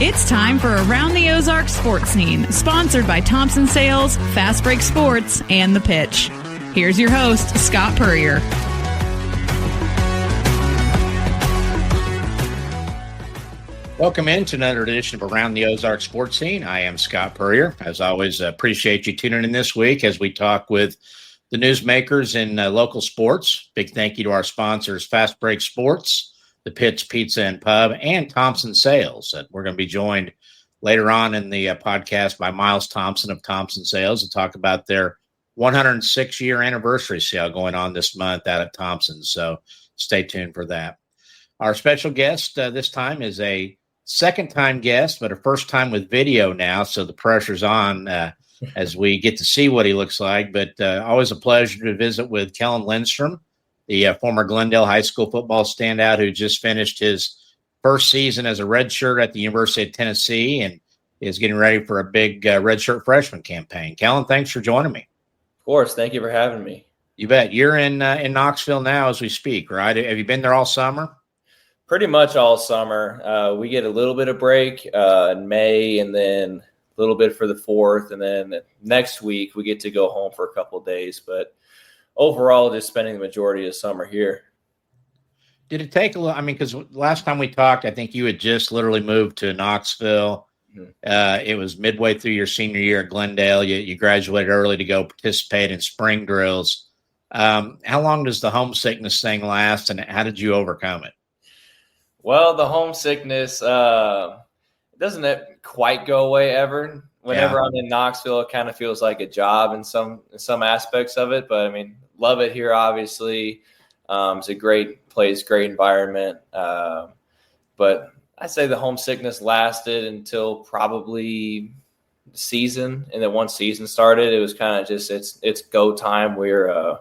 It's time for Around the Ozarks Sports Scene, sponsored by Thompson Sales, Fast Break Sports, and The Pitch. Here's your host, Scott Purrier. Welcome into another edition of Around the Ozarks Sports Scene. I am Scott Purrier. As always, appreciate you tuning in this week as we talk with the newsmakers in local sports. Big thank you to our sponsors, Fast Break Sports, The Pitch Pizza and Pub, and Thompson Sales. We're going to be joined later on in the podcast by Miles Thompson of Thompson Sales to talk about their 106-year anniversary sale going on this month out at Thompson. So stay tuned for that. Our special guest this time is a second-time guest, but a first time with video now, so the pressure's on as we get to see what he looks like. But always a pleasure to visit with Kellen Lindstrom, the former Glendale High School football standout who just finished his first season as a redshirt at the University of Tennessee and is getting ready for a big redshirt freshman campaign. Kellen, thanks for joining me. Of course. Thank you for having me. You bet. You're in Knoxville now as we speak, right? Have you been there all summer? Pretty much all summer. We get a little bit of break in May and then a little bit for the 4th. And then next week we get to go home for a couple of days. But overall, just spending the majority of summer here. Did it take a little? I mean, because last time we talked, I think you had just literally moved to Knoxville. Mm-hmm. It was midway through your senior year at Glendale. You graduated early to go participate in spring drills. How long does the homesickness thing last, and how did you overcome it? Well, the homesickness doesn't quite go away ever. Whenever I'm in Knoxville, it kind of feels like a job in some aspects of it. But I mean, love it here. Obviously, it's a great place, great environment. But I'd say the homesickness lasted until probably the season, and then once season started, it was kind of just it's go time. We're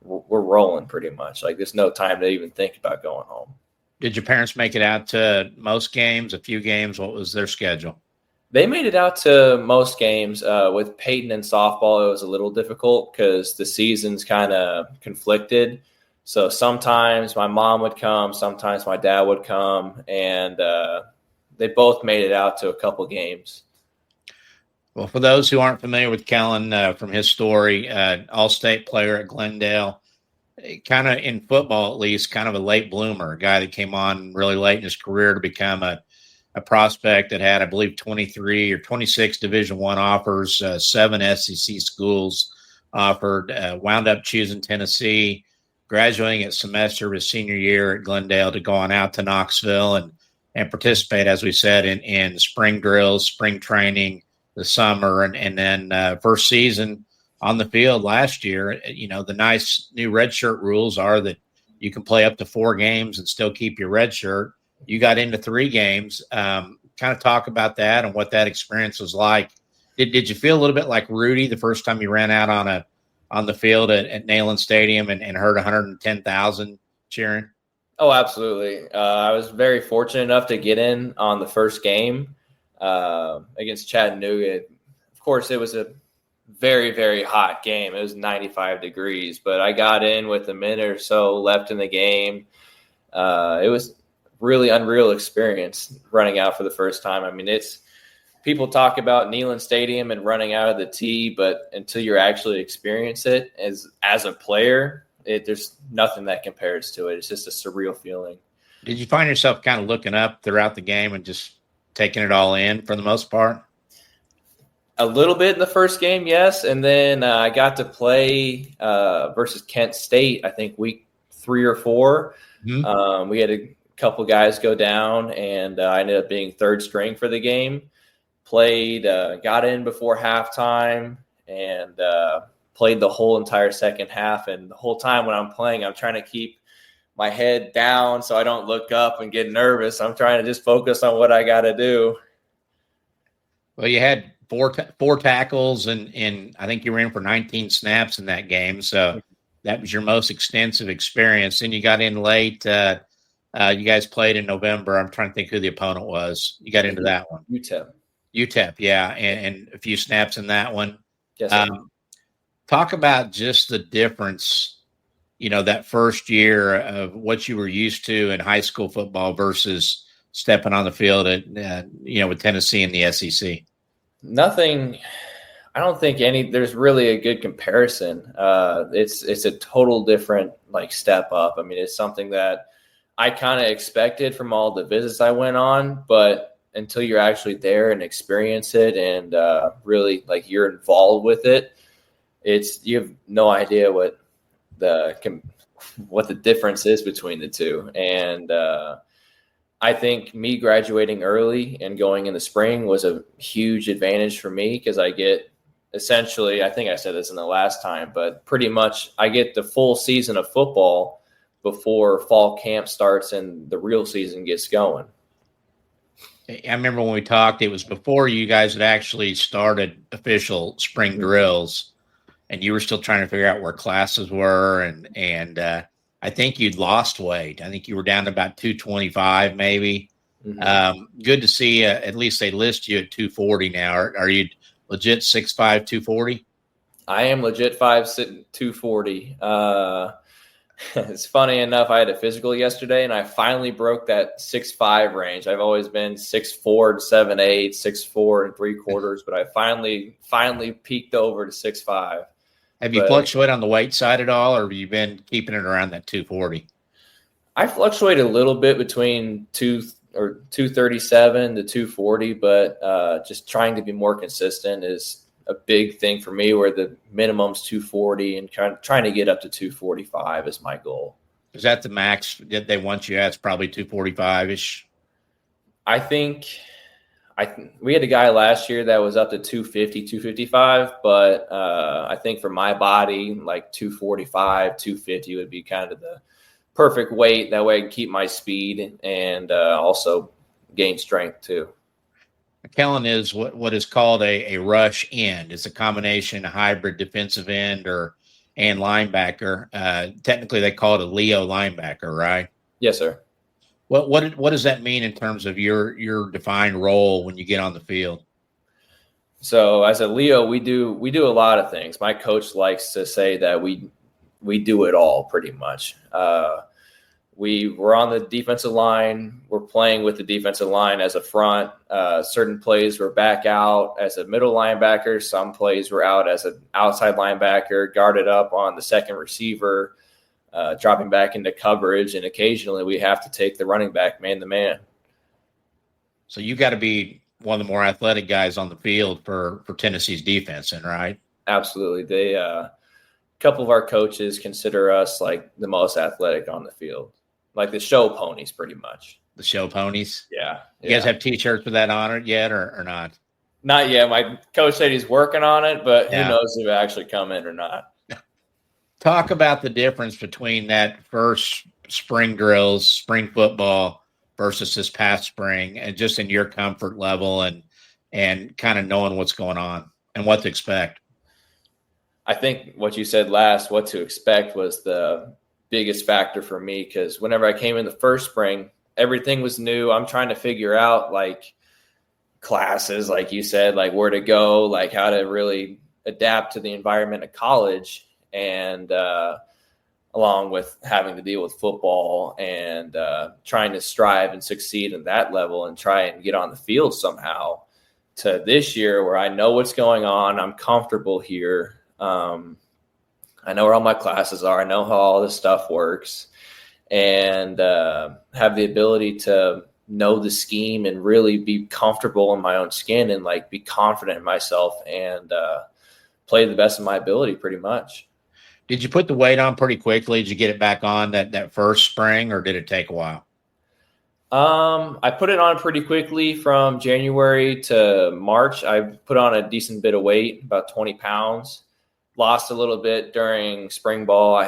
rolling pretty much. Like there's no time to even think about going home. Did your parents make it out to most games, a few games? What was their schedule? They made it out to most games. With Peyton and softball, it was a little difficult because the seasons kind of conflicted. So sometimes my mom would come, sometimes my dad would come, and they both made it out to a couple games. Well, for those who aren't familiar with Kellen from his story, all-state player at Glendale, kind of in football at least, kind of a late bloomer, a guy that came on really late in his career to become a prospect that had, I believe, 23 or 26 Division I offers, 7 SEC schools offered, wound up choosing Tennessee, graduating at semester of his senior year at Glendale to go on out to Knoxville and participate, as we said, in spring drills, spring training, the summer, and then first season on the field last year. You know, the nice new redshirt rules are that you can play up to 4 games and still keep your red shirt. You got into 3 games. Kind of talk about that and what that experience was like. Did you feel a little bit like Rudy the first time you ran out on the field at Neyland Stadium and heard 110,000 cheering? Oh, absolutely. I was very fortunate enough to get in on the first game against Chattanooga. Of course, it was a very, very hot game. It was 95 degrees, but I got in with a minute or so left in the game. It was really unreal experience running out for the first time. I mean, people talk about Neyland Stadium and running out of the tee, but until you actually experience it as a player, there's nothing that compares to it. It's just a surreal feeling. Did you find yourself kind of looking up throughout the game and just taking it all in for the most part? A little bit in the first game, yes. And then I got to play versus Kent State, I think week 3 or 4. Mm-hmm. We had a couple guys go down, and I ended up being third string for the game. Played, got in before halftime, and played the whole entire second half. And the whole time when I'm playing, I'm trying to keep my head down so I don't look up and get nervous. I'm trying to just focus on what I got to do. Well, you had four tackles, and I think you were in for 19 snaps in that game. So that was your most extensive experience. And you got in late. You guys played in November. I'm trying to think who the opponent was. You got into that one. UTEP, yeah, and a few snaps in that one. Yes, talk about just the difference, you know, that first year of what you were used to in high school football versus stepping on the field at with Tennessee and the SEC? Nothing. I don't think there's really a good comparison. It's a total different step up. I mean, it's something that I kind of expected from all the visits I went on, but until you're actually there and experience it and really you're involved with it, you have no idea what the difference is between the two. And I think me graduating early and going in the spring was a huge advantage for me because I get essentially, I think I said this in the last time, but pretty much I get the full season of football before fall camp starts and the real season gets going. I remember when we talked, it was before you guys had actually started official spring drills, and you were still trying to figure out where classes were. And I think you'd lost weight. I think you were down to about 225 maybe. Mm-hmm. Good to see at least they list you at 240 now. Are you legit 6'5", 240? I am legit 5'6", 240. It's funny enough, I had a physical yesterday, and I finally broke that 6'5" range. I've always been 6'4" to 7'8", 6'4" and 3/4, but I finally peaked over to 6'5". Have you fluctuated on the weight side at all, or have you been keeping it around that 240? I fluctuate a little bit between 237 to 240, but just trying to be more consistent is a big thing for me, where the minimum's 240 and trying to get up to 245 is my goal. Is that the max that they want you at? It's probably 245-ish. I think we had a guy last year that was up to 250, 255, but I think for my body, 245, 250 would be kind of the perfect weight. That way I can keep my speed and also gain strength too. Kellen is what is called a rush end. It's a combination, a hybrid defensive end and linebacker. Technically, they call it a Leo linebacker, right? Yes, sir. What does that mean in terms of your defined role when you get on the field? So as a Leo, we do a lot of things. My coach likes to say that we do it all pretty much. We're on the defensive line. We're playing with the defensive line as a front. Certain plays we're back out as a middle linebacker. Some plays we're out as an outside linebacker, guarded up on the second receiver, dropping back into coverage. And occasionally we have to take the running back man-to-man. So you got to be one of the more athletic guys on the field for Tennessee's defense, right? Absolutely. A couple of our coaches consider us the most athletic on the field. The show ponies, pretty much. The show ponies? Yeah. You guys have T-shirts with that on it yet or not? Not yet. My coach said he's working on it, but who knows if it actually come in or not. Talk about the difference between that first spring drills, spring football, versus this past spring, and just in your comfort level and kind of knowing what's going on and what to expect. I think what you said last, what to expect, was the biggest factor for me, because whenever I came in the first spring, everything was new. I'm trying to figure out classes, like you said, where to go, how to really adapt to the environment of college, and along with having to deal with football and trying to strive and succeed in that level and try and get on the field somehow, to this year where I know what's going on. I'm comfortable here. I know where all my classes are. I know how all this stuff works, and have the ability to know the scheme and really be comfortable in my own skin and be confident in myself and play the best of my ability pretty much. Did you put the weight on pretty quickly? Did you get it back on that first spring, or did it take a while? I put it on pretty quickly. From January to March, I put on a decent bit of weight, about 20 pounds. Lost a little bit during spring ball. I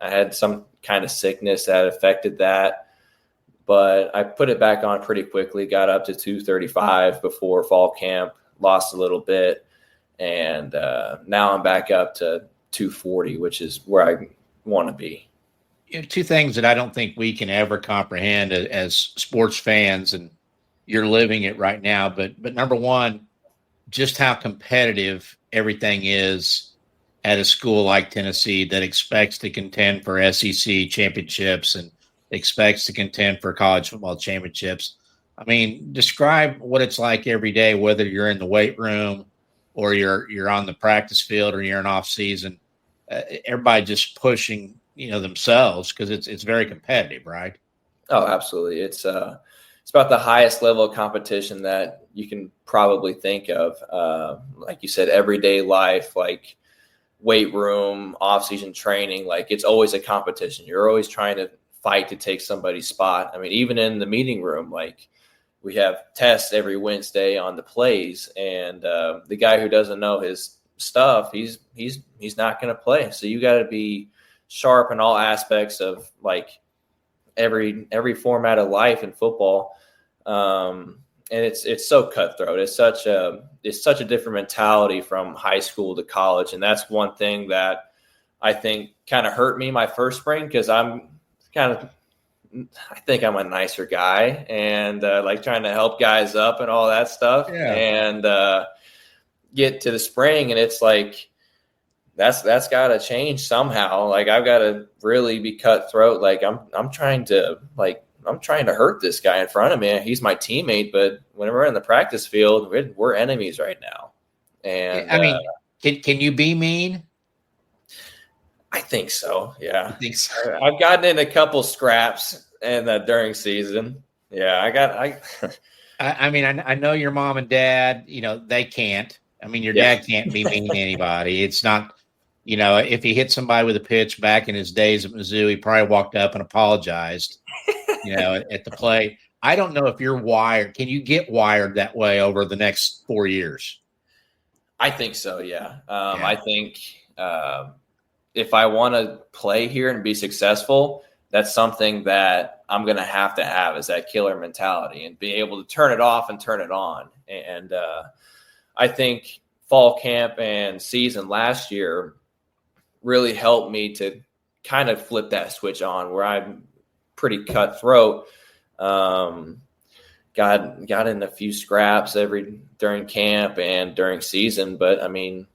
had some kind of sickness that affected that, but I put it back on pretty quickly, got up to 235 before fall camp, lost a little bit, and now I'm back up to 240, which is where I want to be. Two things that I don't think we can ever comprehend as sports fans, and you're living it right now, but number one, just how competitive everything is at a school like Tennessee that expects to contend for SEC championships and expects to contend for college football championships. I mean, describe what it's like every day, whether you're in the weight room or you're on the practice field or you're in off season. Everybody just pushing, themselves because it's very competitive, right? Oh, absolutely. It's about the highest level of competition that you can probably think of. Like you said, everyday life, like weight room, off-season training, like it's always a competition. You're always trying to fight to take somebody's spot. I mean, even in the meeting room, like we have tests every Wednesday on the plays, and the guy who doesn't know his stuff, he's not going to play. So you got to be sharp in all aspects of like every format of life in football. And it's so cutthroat. It's such a different mentality from high school to college. And that's one thing that I think kind of hurt me my first spring, because I think I'm a nicer guy and like trying to help guys up and all that stuff. Yeah. And get to the spring, and it's like, that's got to change somehow. Like I've got to really be cutthroat. Like I'm trying to hurt this guy in front of me. He's my teammate, but when we're in the practice field, we're enemies right now. And I mean, can you be mean? I think so. Yeah. I think so. I've gotten in a couple scraps and during season. Yeah, I mean, I know your mom and dad, they can't. I mean, your dad can't be mean to anybody. It's not, if he hit somebody with a pitch back in his days at Mizzou, he probably walked up and apologized, at the play. I don't know if you're wired. Can you get wired that way over the next 4 years? I think so, yeah. I think if I want to play here and be successful, that's something that I'm going to have is that killer mentality and be able to turn it off and turn it on. And I think fall camp and season last year really helped me to kind of flip that switch on, where I'm pretty cutthroat. Got in a few scraps during camp and during season. But I mean,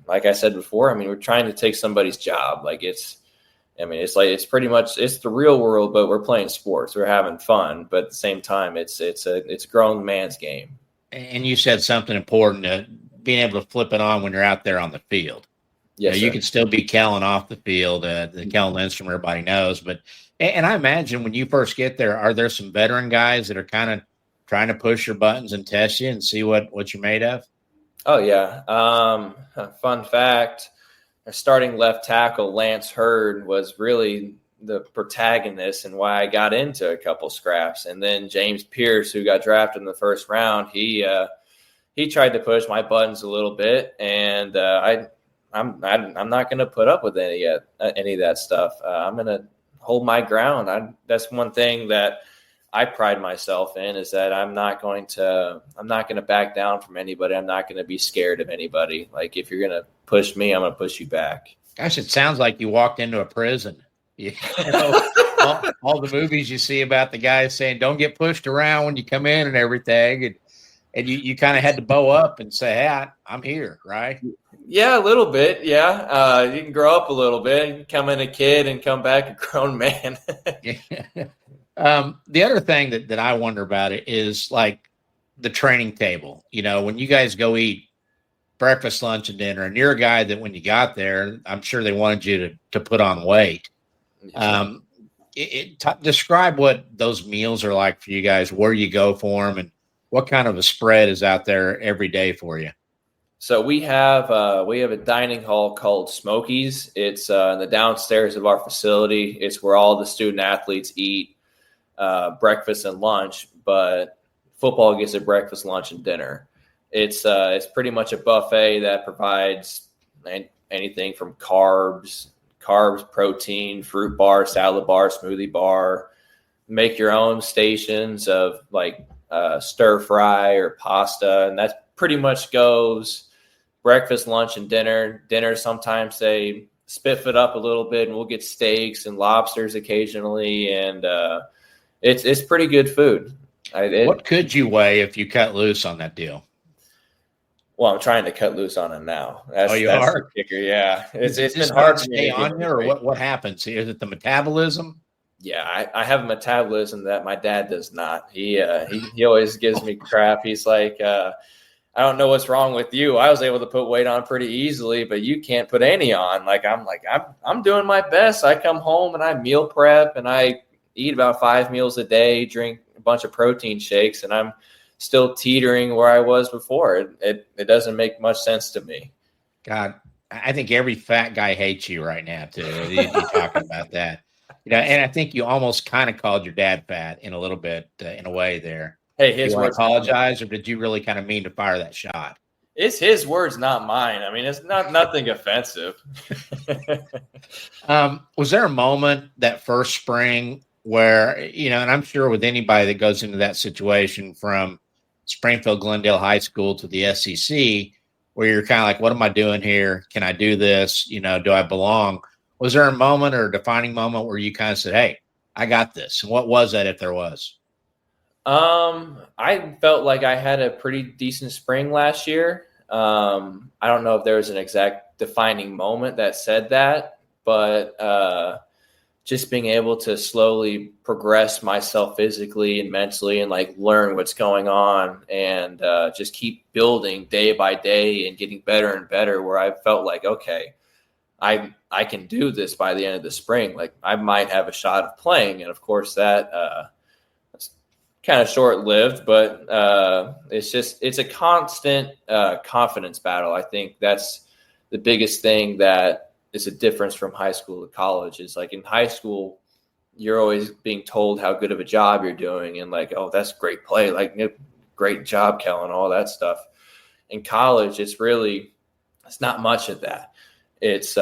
like I said before, we're trying to take somebody's job. Like it's pretty much, it's the real world, but we're playing sports. We're having fun, but at the same time, it's a grown man's game. And you said something important, being able to flip it on when you're out there on the field. Yes, you can still be Kellen off the field, the Kellen Lindstrom everybody knows. But and I imagine when you first get there, are there some veteran guys that are kind of trying to push your buttons and test you and see what you're made of? Oh yeah. Fun fact: our starting left tackle Lance Hurd was really the protagonist and why I got into a couple scraps. And then James Pierce, who got drafted in the first round, he tried to push my buttons a little bit, and I'm not going to put up with any of that stuff. I'm going to hold my ground. That's one thing that I pride myself in, is that I'm not going to back down from anybody. I'm not going to be scared of anybody. Like if you're going to push me, I'm going to push you back. Gosh, it sounds like you walked into a prison. All the movies you see about the guys saying, don't get pushed around when you come in and everything. And you kind of had to bow up and say, hey, I'm here, right? Yeah, a little bit. Yeah. You can grow up a little bit. You can come in a kid and come back a grown man. The other thing that I wonder about it is like the training table. When you guys go eat breakfast, lunch, and dinner, and you're a guy that when you got there, I'm sure they wanted you to put on weight. Describe what those meals are like for you guys, where you go for them, and what kind of a spread is out there every day for you. So we have a dining hall called Smokies. It's in the downstairs of our facility. It's where all the student athletes eat breakfast and lunch, but football gets a breakfast, lunch, and dinner. It's pretty much a buffet that provides anything from carbs, protein, fruit bar, salad bar, smoothie bar. Make your own stations of like stir fry or pasta, and that pretty much goes breakfast, lunch, and dinner. Dinner, sometimes they spiff it up a little bit, and we'll get steaks and lobsters occasionally, and it's pretty good food. What could you weigh if you cut loose on that deal? Well, I'm trying to cut loose on it now. That's are? The kicker. Yeah, it's been hard to stay on there, or what happens? Is it the metabolism? Yeah, I have a metabolism that my dad does not. He always gives me crap. He's like, I don't know what's wrong with you. I was able to put weight on pretty easily, but you can't put any on. I'm doing my best. I come home and I meal prep and I eat about 5 meals a day, drink a bunch of protein shakes, and I'm still teetering where I was before. It doesn't make much sense to me. God, I think every fat guy hates you right now too. You talking about that. And I think you almost kind of called your dad fat in a little bit, in a way there. Hey, his words. Apologize, or did you really kind of mean to fire that shot? It's his words, not mine. I mean, it's nothing offensive. Was there a moment that first spring where, and I'm sure with anybody that goes into that situation from Springfield Glendale High School to the SEC, where you're kind of like, what am I doing here? Can I do this? Do I belong? Was there a moment or a defining moment where you kind of said, hey, I got this? And what was that, if there was? I felt like I had a pretty decent spring last year. I don't know if there was an exact defining moment that said that, but just being able to slowly progress myself physically and mentally and learn what's going on and just keep building day by day and getting better and better, where I felt like, okay, I can do this by the end of the spring. I might have a shot of playing. And of course that's kind of short-lived, but it's a constant confidence battle. I think that's the biggest thing that is a difference from high school to college. Is in high school, you're always being told how good of a job you're doing and oh, that's great play. Great job, Kellen, all that stuff. In college, it's not much of that. It's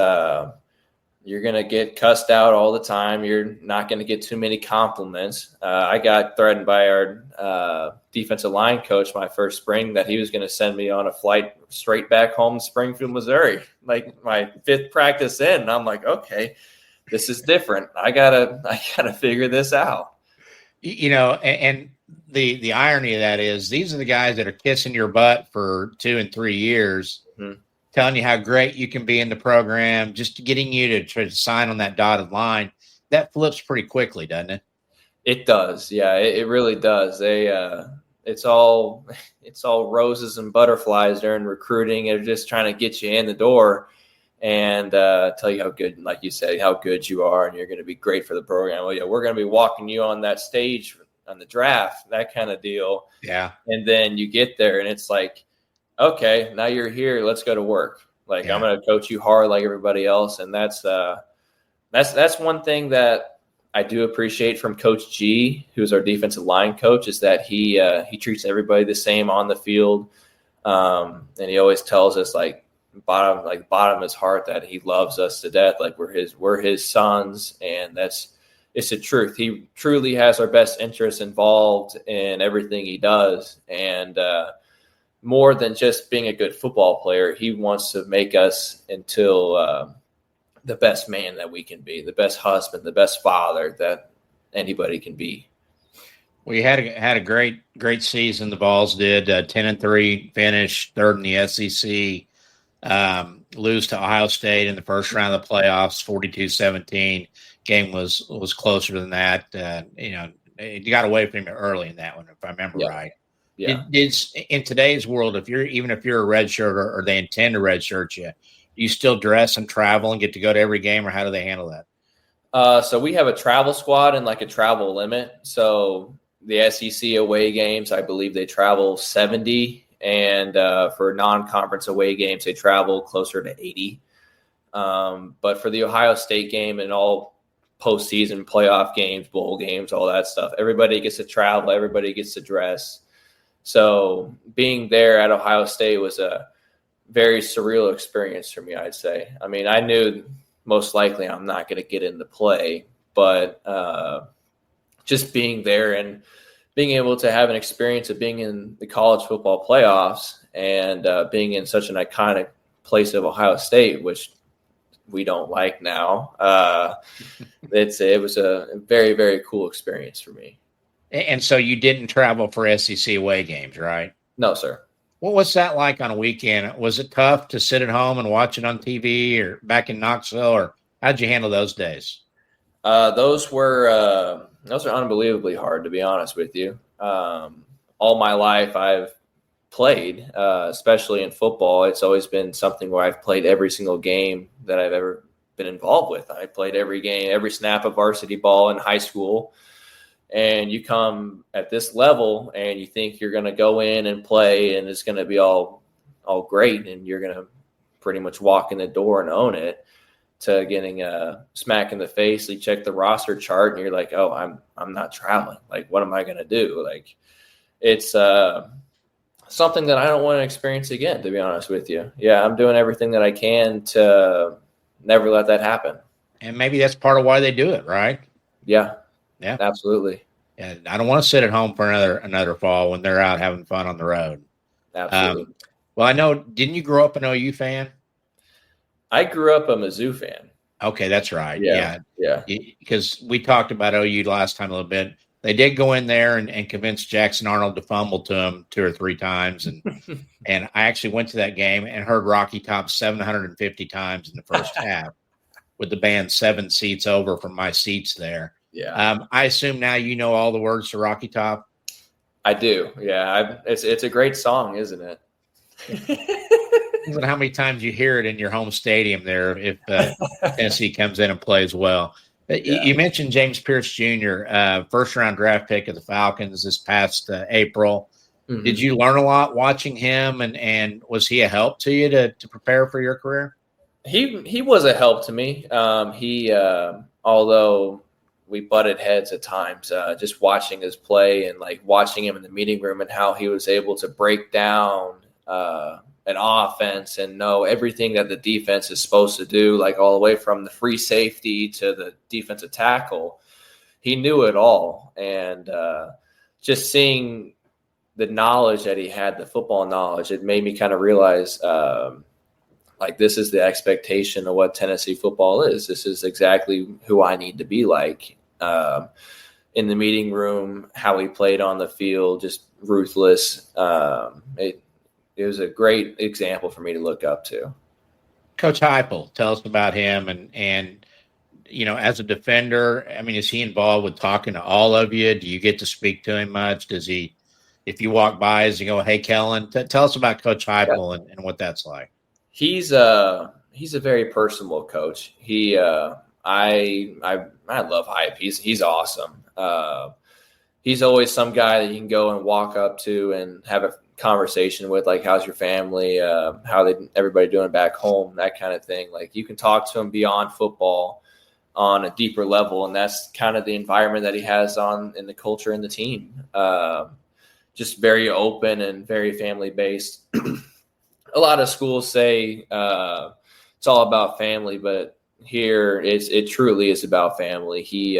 you're going to get cussed out all the time. You're not going to get too many compliments. I got threatened by our defensive line coach my first spring that he was going to send me on a flight straight back home to Springfield, Missouri, my 5th practice in. And I'm like, okay, this is different. I gotta figure this out. And the irony of that is these are the guys that are kissing your butt for 2 and 3 years. Mm-hmm. Telling you how great you can be in the program, just getting you to try to sign on that dotted line. That flips pretty quickly, doesn't it? It does. Yeah, it really does. It's all roses and butterflies during recruiting. They're just trying to get you in the door and tell you how good, like you said, how good you are, and you're going to be great for the program. Well, yeah, we're going to be walking you on that stage on the draft, that kind of deal. Yeah. And then you get there, and it's like, okay, now you're here. Let's go to work. I'm going to coach you hard like everybody else. And that's one thing that I do appreciate from Coach G, who's our defensive line coach, is that he treats everybody the same on the field. And he always tells us bottom of his heart that he loves us to death. We're his sons. And it's the truth. He truly has our best interests involved in everything he does. And, more than just being a good football player, he wants to make us until the best man that we can be, the best husband, the best father that anybody can be. We had a great season. The Vols did 10-3, finished 3rd in the SEC. Lose to Ohio State in the first round of the playoffs, 42-17. Game was closer than that. You got away from him early in that one, if I remember right. Yeah. It's in today's world, if you're a red shirt or they intend to red shirt you, do you still dress and travel and get to go to every game, or how do they handle that? So we have a travel squad and a travel limit. So the SEC away games, I believe they travel 70, and for non-conference away games, they travel closer to 80. But for the Ohio State game and all postseason playoff games, bowl games, all that stuff, everybody gets to travel, everybody gets to dress. So being there at Ohio State was a very surreal experience for me, I'd say. I mean, I knew most likely I'm not going to get into play, but just being there and being able to have an experience of being in the college football playoffs and being in such an iconic place of Ohio State, which we don't like now, it was a very, very cool experience for me. And so you didn't travel for SEC away games, right? No, sir. What was that like on a weekend? Was it tough to sit at home and watch it on TV or back in Knoxville, or how'd you handle those days? Those are unbelievably hard, to be honest with you. All my life I've played, especially in football. It's always been something where I've played every single game that I've ever been involved with. I played every game, every snap of varsity ball in high school. And you come at this level and you think you're going to go in and play and it's going to be all great and you're going to pretty much walk in the door and own it, to getting a smack in the face. You check the roster chart and you're like, oh, I'm not traveling. Like, what am I going to do? Like, it's something that I don't want to experience again, to be honest with you. Yeah, I'm doing everything that I can to never let that happen. And maybe that's part of why they do it, right? Yeah. Yeah, absolutely. Yeah, I don't want to sit at home for another fall when they're out having fun on the road. Absolutely. Well, I know. Didn't you grow up an OU fan? I grew up a Mizzou fan. Okay, that's right. Yeah. Because we talked about OU last time a little bit. They did go in there and convince Jackson Arnold to fumble to him 2 or 3 times, and and I actually went to that game and heard Rocky Top 750 times in the first half, with the band 7 seats over from my seats there. Yeah. I assume now you know all the words to Rocky Top. I do. Yeah. It's a great song, isn't it? Depends on how many times you hear it in your home stadium there if Tennessee comes in and plays well. Yeah. You mentioned James Pierce Jr., first-round draft pick of the Falcons this past April. Mm-hmm. Did you learn a lot watching him, and was he a help to you to prepare for your career? He was a help to me. Although we butted heads at times, just watching his play and like watching him in the meeting room and how he was able to break down an offense and know everything that the defense is supposed to do, like all the way from the free safety to the defensive tackle. He knew it all. And just seeing the knowledge that he had, the football knowledge, it made me kind of realize like this is the expectation of what Tennessee football is. This is exactly who I need to be like. In the meeting room, how he played on the field, just ruthless. It was a great example for me to look up to. Coach Heupel, tell us about him and you know, as a defender, I mean, is he involved with talking to all of you? Do you get to speak to him much? Does he, if you walk by, does he go, hey, Kellen? Tell us about Coach Heupel and what that's like. He's a very personable coach. I love Hype. He's awesome. He's always some guy that you can go and walk up to and have a conversation with, like, how's your family? Everybody doing back home? That kind of thing. Like, you can talk to him beyond football on a deeper level, and that's kind of the environment that he has in the culture and the team. Just very open and very family based. A lot of schools say it's all about family, but here it truly is about family. He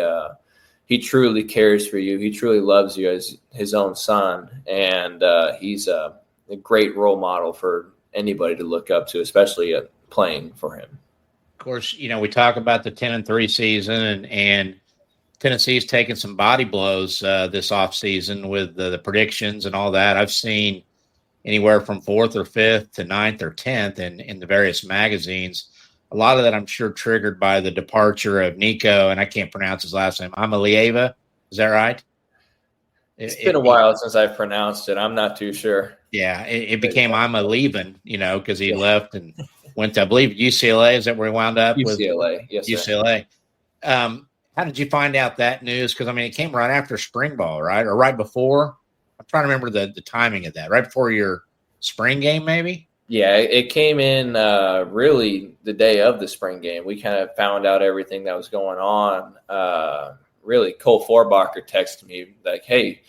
truly cares for you. He truly loves you as his own son, and he's a great role model for anybody to look up to, especially playing for him. Of course, you know, we talk about the 10-3 season, and Tennessee's taken some body blows this offseason with the predictions and all that. I've seen anywhere from 4th or 5th to 9th or 10th in the various magazines. A lot of that, I'm sure, triggered by the departure of Nico, and I can't pronounce his last name, Amalieva. Is that right? It's been a while since I've pronounced it. I'm not too sure. Yeah, it became I'm a leaving, you know, because he left and went to, I believe, UCLA. Is that where he wound up? UCLA, yes, UCLA. How did you find out that news? Because, I mean, it came right after spring ball, right? Or right before? I'm trying to remember the timing of that. Right before your spring game, maybe? Yeah, it came in really the day of the spring game. We kind of found out everything that was going on. Really, Cole Forbacher texted me like, hey,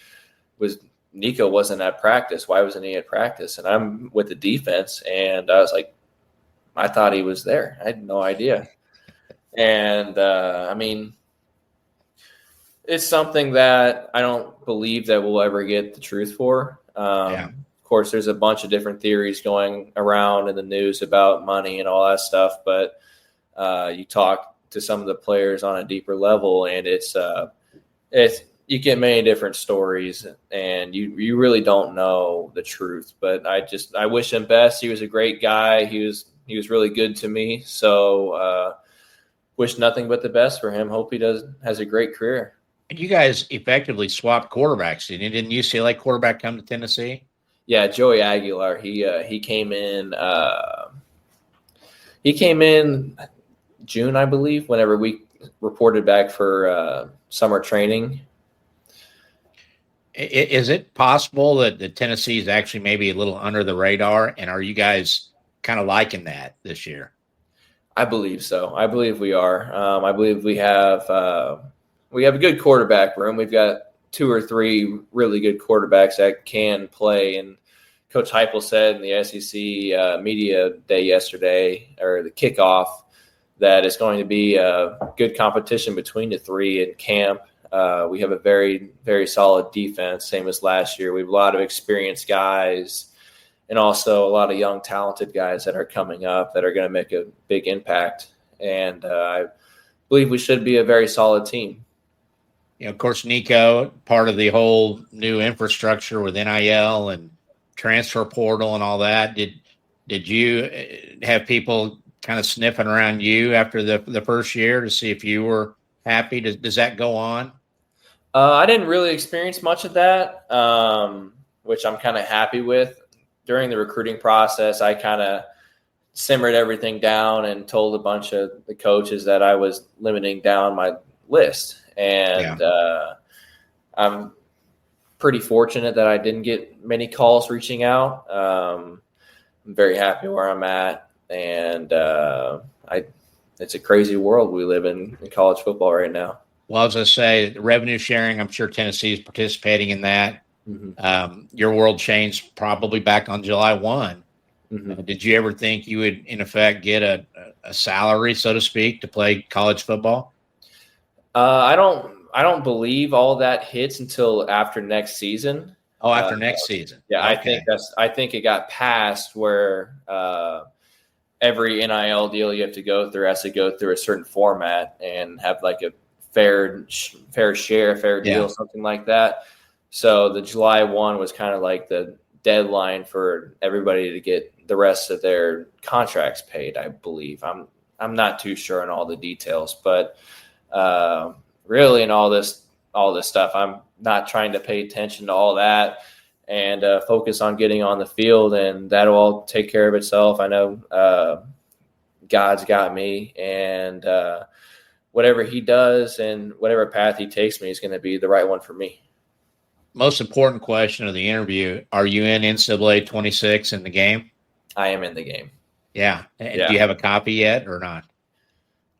Nico wasn't at practice. Why wasn't he at practice? And I'm with the defense, and I was like, I thought he was there. I had no idea. And, I mean, it's something that I don't believe that we'll ever get the truth for. Of course, there's a bunch of different theories going around in the news about money and all that stuff, but you talk to some of the players on a deeper level, and it's you get many different stories, and you really don't know the truth. But I wish him best. He was a great guy. He was really good to me. So wish nothing but the best for him. Hope he has a great career. And you guys effectively swapped quarterbacks, didn't you? Didn't UCLA quarterback come to Tennessee? Yeah, Joey Aguilar. He came in. He came in June, I believe. Whenever we reported back for summer training. Is it possible that the Tennessee is actually maybe a little under the radar? And are you guys kind of liking that this year? I believe so. I believe we are. I believe we have a good quarterback room. We've got 2 or 3 really good quarterbacks that can play. And Coach Heupel said in the SEC media day yesterday, or the kickoff, that it's going to be a good competition between the 3 in camp. We have a very, very solid defense, same as last year. We have a lot of experienced guys and also a lot of young, talented guys that are coming up that are going to make a big impact. And I believe we should be a very solid team. Of course, Nico, part of the whole new infrastructure with NIL and transfer portal and all that. Did you have people kind of sniffing around you after the first year to see if you were happy? Does that go on? I didn't really experience much of that, which I'm kind of happy with. During the recruiting process, I kind of simmered everything down and told a bunch of the coaches that I was limiting down my list. And I'm pretty fortunate that I didn't get many calls reaching out. I'm very happy where I'm at. And it's a crazy world we live in college football right now. Well, as I say, revenue sharing, I'm sure Tennessee is participating in that. Mm-hmm. Your world changed probably back on July 1. Mm-hmm. Did you ever think you would, in effect, get a salary, so to speak, to play college football? I don't believe all that hits until after next season. Oh, after next season. Yeah, okay. I think it got passed where every NIL deal you have to go through has to go through a certain format and have like a fair share, fair deal, something like that. So the July 1 was kind of like the deadline for everybody to get the rest of their contracts paid, I believe. I'm not too sure on all the details, but really in all this stuff, I'm not trying to pay attention to all that and focus on getting on the field, and that'll all take care of itself. I know God's got me, and whatever he does and whatever path he takes me is going to be the right one for me. Most important question of the interview, are you in NCAA 26 in the game? I am in the game. Yeah. Do you have a copy yet or not?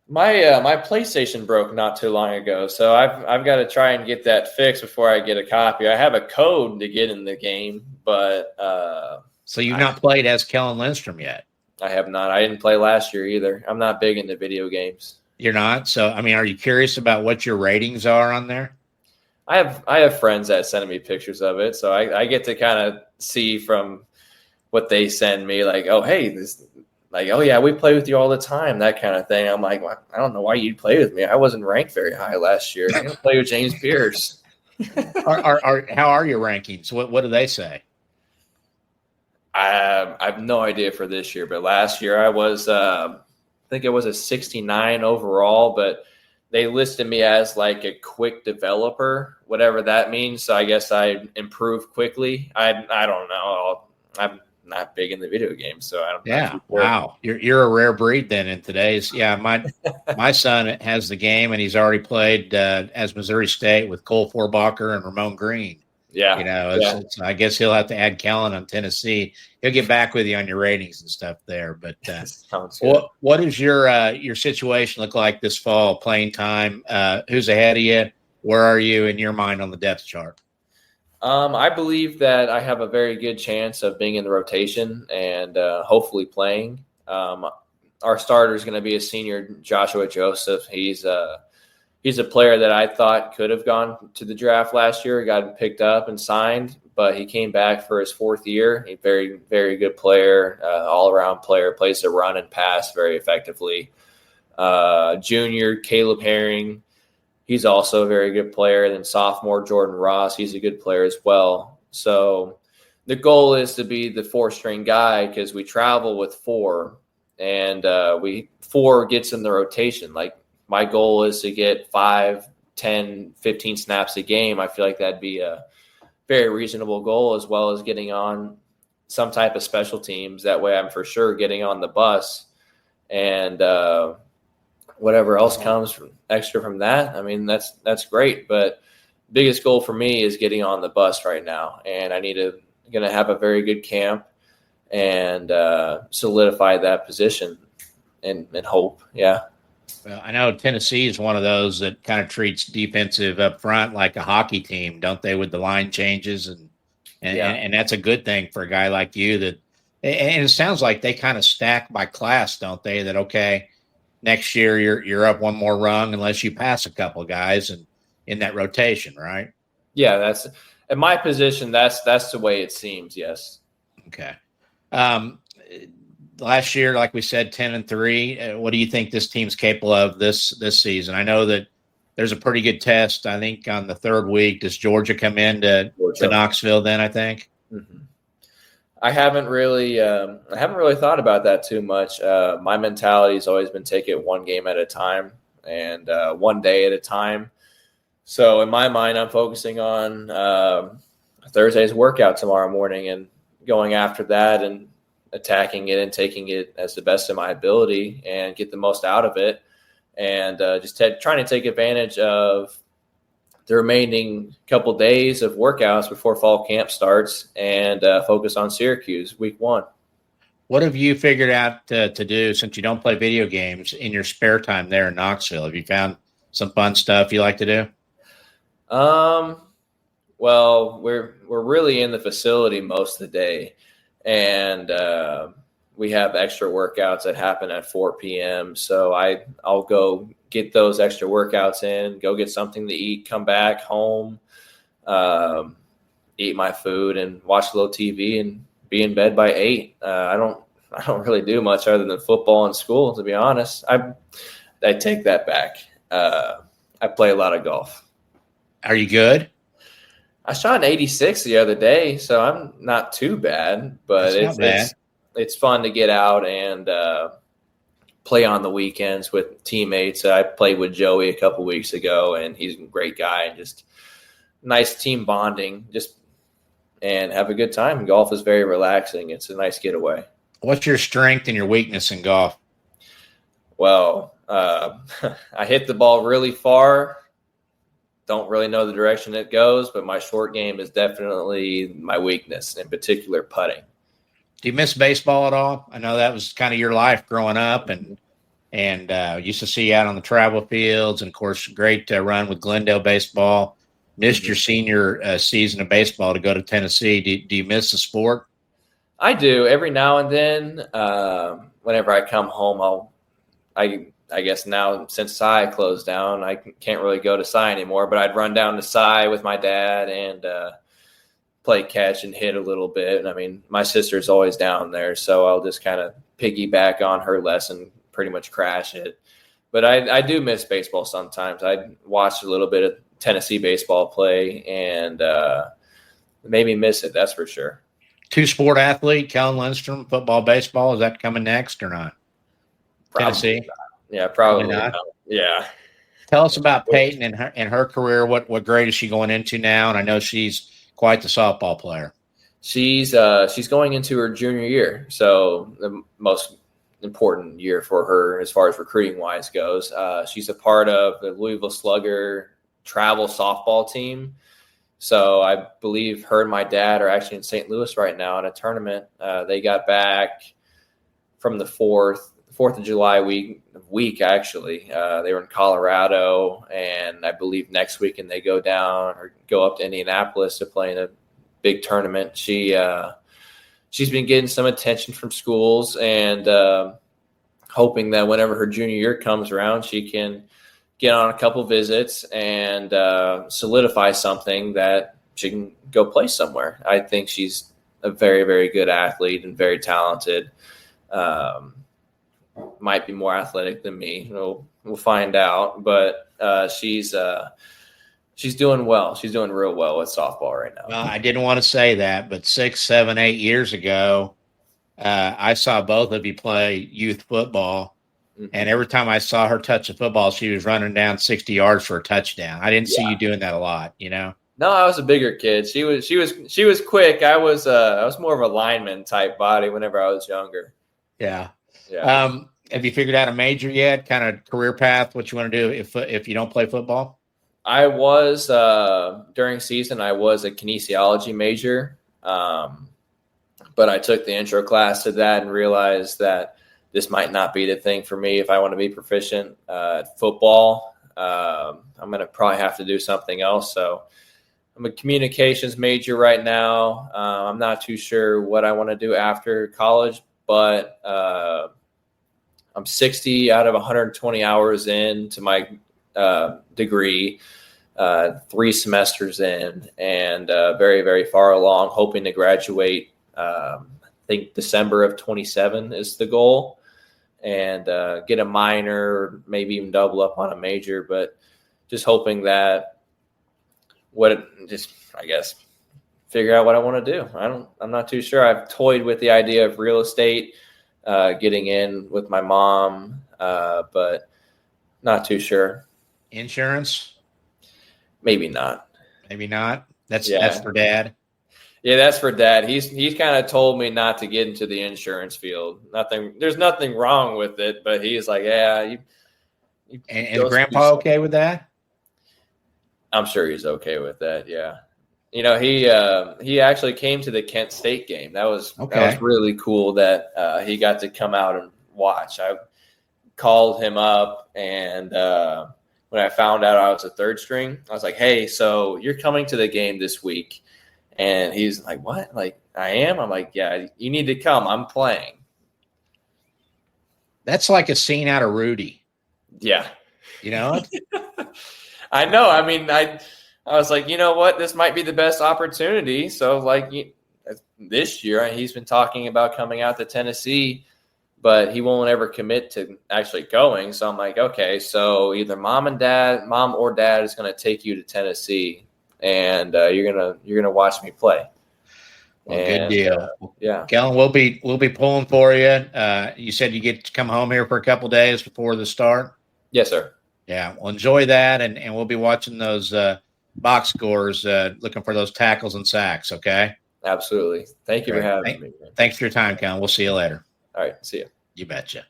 My PlayStation broke not too long ago, so I've got to try and get that fixed before I get a copy. I have a code to get in the game, but so you've not played as Kellen Lindstrom yet? I have not. I didn't play last year either. I'm not big into video games. You're not? So, I mean, are you curious about what your ratings are on there? I have friends that send me pictures of it, so I get to kind of see from what they send me, like, oh, hey, this, like, oh yeah, we play with you all the time, that kind of thing. I'm like, well, I don't know why you'd play with me. I wasn't ranked very high last year. I don't play with James Pierce. How are your rankings? What do they say? I have no idea for this year, but last year I was, I think it was a 69 overall, but they listed me as like a quick developer, whatever that means. So I guess I improved quickly. I don't know. I'm not big in the video games, so I don't know. Yeah. Wow. You're a rare breed then in today's. Yeah. My son has the game, and he's already played as Missouri State with Cole Forbacher and Ramon Green. Yeah. I guess he'll have to add Kellen on Tennessee. He'll get back with you on your ratings and stuff there. But what does your situation look like this fall, playing time? Who's ahead of you? Where are you in your mind on the depth chart? I believe that I have a very good chance of being in the rotation and hopefully playing. Our starter is going to be a senior, Joshua Joseph. He's a player that I thought could have gone to the draft last year, got picked up and signed, but he came back for his 4th year. He's a very, very good player, all-around player, plays the run and pass very effectively. Junior, Caleb Herring, he's also a very good player. Then sophomore, Jordan Ross, he's a good player as well. So the goal is to be the 4th-string guy because we travel with 4, and 4 gets in the rotation. Like, my goal is to get 5, 10, 15 snaps a game, I feel like that'd be a very reasonable goal, as well as getting on some type of special teams. That way I'm for sure getting on the bus, and whatever else comes extra from that, I mean, that's great. But biggest goal for me is getting on the bus right now, and I going to have a very good camp and solidify that position and hope. Yeah. Well, I know Tennessee is one of those that kind of treats defensive up front like a hockey team, don't they, with the line changes, and that's a good thing for a guy like you. And it sounds like they kind of stack by class, don't they? That okay, next year you're up one more rung unless you pass a couple of guys and in that rotation, right? Yeah, that's at my position. That's the way it seems. Yes. Okay. Last year, like we said, 10-3. What do you think this team's capable of this season? I know that there's a pretty good test. I think on the third week, does Georgia come in to Knoxville? Then I think. Mm-hmm. I haven't really thought about that too much. My mentality has always been take it one game at a time and one day at a time. So in my mind, I'm focusing on Thursday's workout tomorrow morning and going after that and attacking it and taking it as the best of my ability and get the most out of it. And just trying to take advantage of the remaining couple days of workouts before fall camp starts and focus on Syracuse week 1. What have you figured out to do since you don't play video games in your spare time there in Knoxville? Have you found some fun stuff you like to do? Well, we're really in the facility most of the day, and we have extra workouts that happen at 4 p.m. So I'll go get those extra workouts in, go get something to eat, come back home, eat my food, and watch a little TV and be in bed by 8. I don't really do much other than football and school, to be honest. I take that back. I play a lot of golf. Are you good? I shot an 86 the other day, so I'm not too bad, but it's fun to get out and play on the weekends with teammates. I played with Joey a couple weeks ago, and he's a great guy and just nice team bonding, and have a good time. Golf is very relaxing. It's a nice getaway. What's your strength and your weakness in golf? Well, I hit the ball really far. Don't really know the direction it goes, but my short game is definitely my weakness, in particular putting. Do you miss baseball at all? I know that was kind of your life growing up, and used to see you out on the travel fields, and of course, great run with Glendale baseball. Missed your senior season of baseball to go to Tennessee. Do you miss the sport? I do every now and then. Whenever I come home, I guess now since Cy closed down, I can't really go to Cy anymore, but I'd run down to Cy with my dad and play catch and hit a little bit. I mean, my sister's always down there, so I'll just kind of piggyback on her lesson, pretty much crash it. But I do miss baseball sometimes. I watched a little bit of Tennessee baseball play and maybe miss it, that's for sure. Two-sport athlete, Kellen Lindstrom, football, baseball. Is that coming next or not? Probably Tennessee? Not. Yeah, probably not. Yeah. Tell us about Peyton and her career. What grade is she going into now? And I know she's quite the softball player. She's going into her junior year, so the most important year for her as far as recruiting wise goes. She's a part of the Louisville Slugger travel softball team. So I believe her and my dad are actually in St. Louis right now in a tournament. They got back from the 4th of July week actually. They were in Colorado, and I believe next weekend they go down or go up to Indianapolis to play in a big tournament. She's been getting some attention from schools and hoping that whenever her junior year comes around, she can get on a couple visits and solidify something that she can go play somewhere. I think she's a very, very good athlete and very talented. Might be more athletic than me. We'll find out, but she's doing well. She's doing real well with softball right now. Well, I didn't want to say that, but 6, 7, 8 years ago, I saw both of you play youth football, And every time I saw her touch the football, she was running down 60 yards for a touchdown. I didn't see you doing that a lot, you know? No, I was a bigger kid. She was quick. I was more of a lineman type body whenever I was younger. Yeah. Yeah. Have you figured out a major yet? Kind of career path, what you want to do if you don't play football? I was during season. I was a kinesiology major, but I took the intro class to that and realized that this might not be the thing for me if I want to be proficient at football. I'm going to probably have to do something else. So I'm a communications major right now. I'm not too sure what I want to do after college, but I'm 60 out of 120 hours into my degree, 3 semesters in, and very, very far along, hoping to graduate. I think December of 27 is the goal, and get a minor, maybe even double up on a major, but just hoping that I guess figure out what I want to do. I'm not too sure. I've toyed with the idea of real estate, getting in with my mom, but not too sure. Insurance? Maybe not. Maybe not. That's for Dad. Yeah, that's for Dad. He's kind of told me not to get into the insurance field. There's nothing wrong with it, but he's like, yeah. And Grandpa okay with that? I'm sure he's okay with that. Yeah. You know, he actually came to the Kent State game. That was really cool that he got to come out and watch. I called him up, and when I found out I was a third string, I was like, hey, so you're coming to the game this week. And he's like, what? Like, I am? I'm like, yeah, you need to come. I'm playing. That's like a scene out of Rudy. Yeah. You know? I know. I mean, I was like, you know what? This might be the best opportunity. So, like, this year, he's been talking about coming out to Tennessee, but he won't ever commit to actually going. So I'm like, okay, so either mom or dad is going to take you to Tennessee, and you're gonna watch me play. Well, good deal. Yeah, Kellen, we'll be pulling for you. You said you get to come home here for a couple days before the start. Yes, sir. Yeah, well, enjoy that, and we'll be watching those box scores, looking for those tackles and sacks. Okay. Absolutely. Thank you for having me. Thanks for your time, Kellen. We'll see you later. All right. See you. You betcha.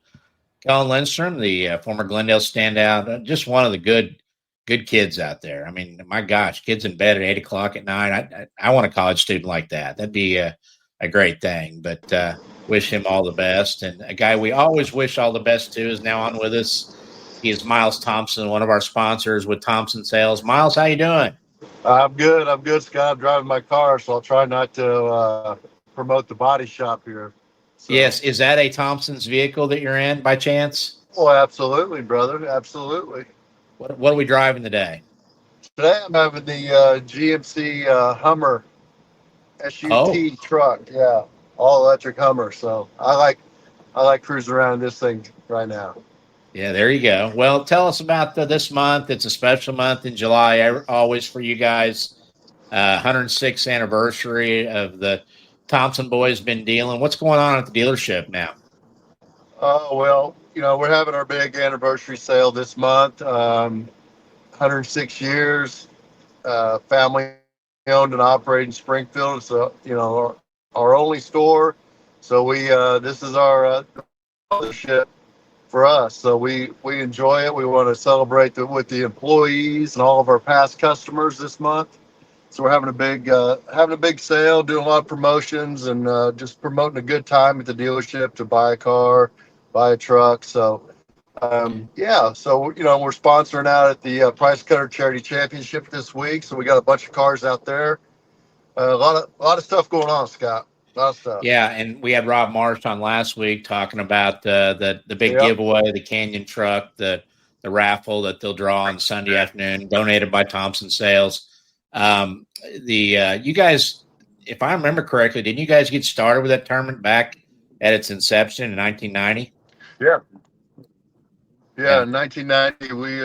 Kellen Lindstrom, the former Glendale standout, just one of the good kids out there. I mean, my gosh, kids in bed at 8 o'clock at night. I want a college student like that. That'd be a great thing. But wish him all the best. And a guy we always wish all the best to is now on with us. He is Miles Thompson, one of our sponsors with Thompson Sales. Miles, how you doing? I'm good, Scott. I'm driving my car, so I'll try not to promote the body shop here. So. Yes. Is that a Thompson's vehicle that you're in by chance? Oh, absolutely, brother. Absolutely. What are we driving today? Today I'm having the GMC Hummer SUT truck. Yeah, all electric Hummer. So I like cruising around this thing right now. Yeah, there you go. Well, tell us about this month. It's a special month in July, always for you guys. 106th anniversary of the Thompson boys been dealing. What's going on at the dealership now? Well, we're having our big anniversary sale this month. 106 years, family owned and operated in Springfield. It's our only store. So this is our dealership for us. So we enjoy it. We want to celebrate with the employees and all of our past customers this month. So we're having a big sale, doing a lot of promotions, and just promoting a good time at the dealership to buy a car, buy a truck. So, So, we're sponsoring out at the Price Cutter Charity Championship this week. So we got a bunch of cars out there. A lot of stuff going on, Scott. A lot of stuff. Yeah, and we had Rob Marsh on last week talking about the big giveaway, the Canyon truck, the raffle that they'll draw on Sunday afternoon, donated by Thompson Sales. You guys, if I remember correctly, didn't you guys get started with that tournament back at its inception in 1990? Yeah. In 1990, we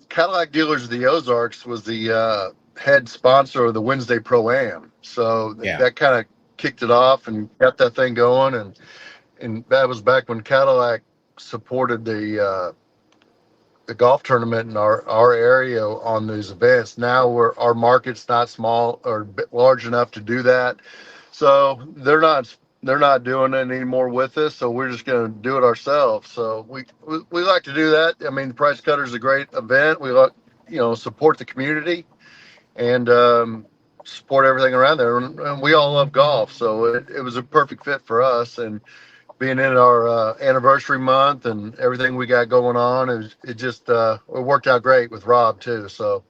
Cadillac Dealers of the Ozarks was the head sponsor of the Wednesday Pro-Am. So that kind of kicked it off and got that thing going. And that was back when Cadillac supported the golf tournament in our area on these events. Now our market's not small or large enough to do that, so they're not doing it anymore with us. So we're just going to do it ourselves. So we like to do that. I mean, the Price Cutter is a great event. We like support the community and support everything around there. And we all love golf, so it was a perfect fit for us. And being in our anniversary month and everything we got going on, it worked out great with Rob too. So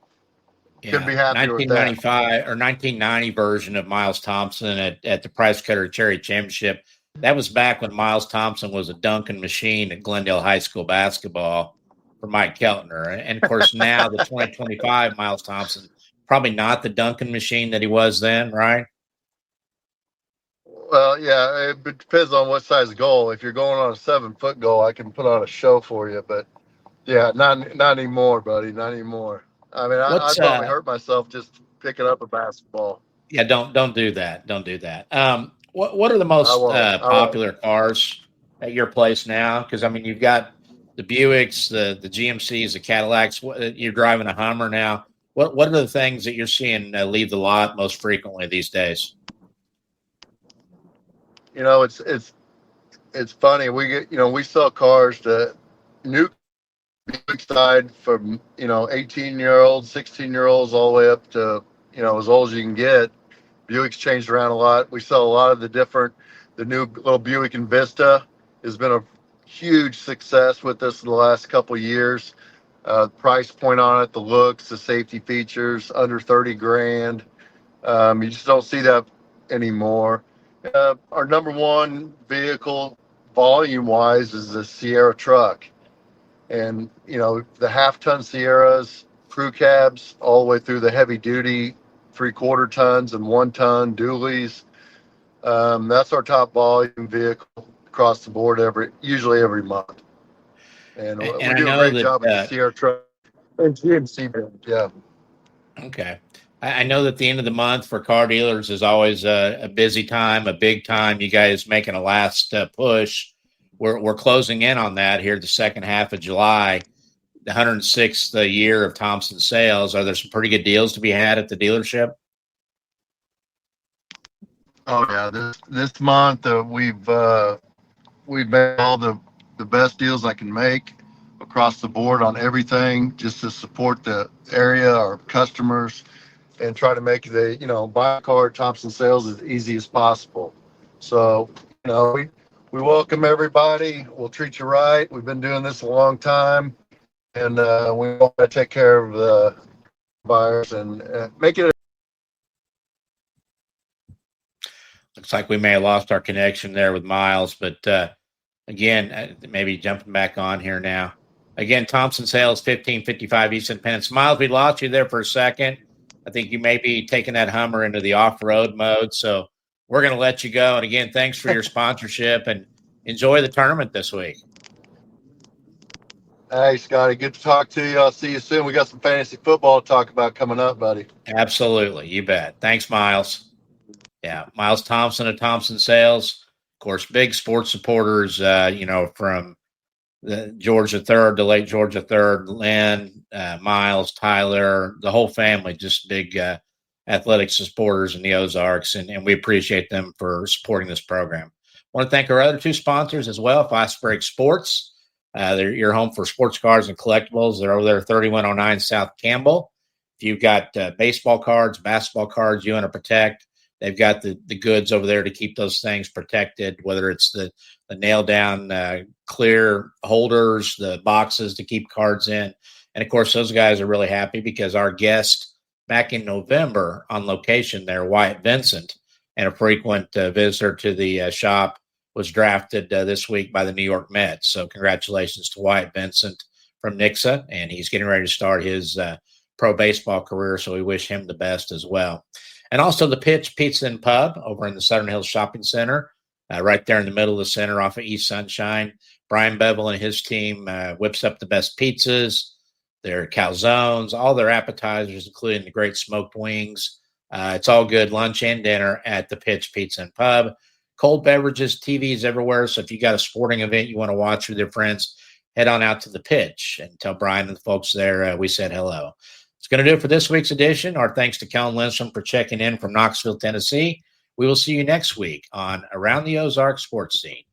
couldn't be happier with that. 1995 or 1990 version of Miles Thompson at the Price Cutter Charity Championship. That was back when Miles Thompson was a dunking machine at Glendale High School basketball for Mike Keltner. And of course, now the 2025 Miles Thompson, probably not the dunking machine that he was then, right? Well, yeah, it depends on what size goal. If you're going on a 7-foot goal, I can put on a show for you. But yeah, not anymore, buddy. Not anymore. I mean, I probably hurt myself just picking up a basketball. Yeah, don't do that. Don't do that. What are the most popular cars at your place now? Because I mean, you've got the Buicks, the GMCs, the Cadillacs. You're driving a Hummer now. What are the things that you're seeing leave the lot most frequently these days? It's funny. We sell cars to new Buick side from 18-year-olds, 16-year-olds, all the way up to as old as you can get. Buick's changed around a lot. We sell a lot of the new little Buick Envista has been a huge success with us in the last couple of years. Price point on it, the looks, the safety features, under 30 grand. You just don't see that anymore. Our number one vehicle volume wise is the Sierra truck, and the half-ton Sierras, crew cabs, all the way through the heavy duty 3/4 tons and 1-ton dualies. That's our top volume vehicle across the board usually every month. And we do a great job with the Sierra truck and GMC. Yeah. Okay. I know that the end of the month for car dealers is always a busy time, a big time. You guys making a last push. We're closing in on that here the second half of July, the 106th year of Thompson sales. Are there some pretty good deals to be had at the dealership? Oh yeah, this month we've made all the best deals I can make across the board on everything, just to support the area, our customers, and try to make buy a car at Thompson Sales as easy as possible. So, we welcome everybody. We'll treat you right. We've been doing this a long time, and we want to take care of the buyers and make it. Looks like we may have lost our connection there with Miles, but again, maybe jumping back on here now. Again, Thompson Sales, 1555 East Independence. Miles, we lost you there for a second. I think you may be taking that Hummer into the off-road mode. So we're going to let you go. And again, thanks for your sponsorship and enjoy the tournament this week. Hey, Scotty, good to talk to you. I'll see you soon. We got some fantasy football to talk about coming up, buddy. Absolutely. You bet. Thanks, Miles. Yeah, Miles Thompson of Thompson Sales. Of course, big sports supporters, from the Georgia Third, the late Georgia Third, Lynn, Miles, Tyler, the whole family, just big athletic supporters in the Ozarks, and we appreciate them for supporting this program. I want to thank our other two sponsors as well, Fast Break Sports. They're your home for sports cars and collectibles. They're over there, 3109 South Campbell. If you've got baseball cards, basketball cards you want to protect, they've got the goods over there to keep those things protected, whether it's the nail-down clear holders, the boxes to keep cards in. And, of course, those guys are really happy because our guest back in November on location there, Wyatt Vincent, and a frequent visitor to the shop, was drafted this week by the New York Mets. So congratulations to Wyatt Vincent from Nixa, and he's getting ready to start his pro baseball career, so we wish him the best as well. And also the Pitch Pizza and Pub over in the Southern Hills Shopping Center, right there in the middle of the center off of East Sunshine. Brian Bevel and his team whips up the best pizzas, their calzones, all their appetizers, including the great smoked wings. It's all good lunch and dinner at the Pitch Pizza and Pub. cold beverages, TVs everywhere. So if you got a sporting event you want to watch with your friends, head on out to the pitch and tell Brian and the folks there we said hello. It's going to do it for this week's edition. Our thanks to Kellen Lindstrom for checking in from Knoxville, Tennessee. We will see you next week on Around the Ozark Sports Scene.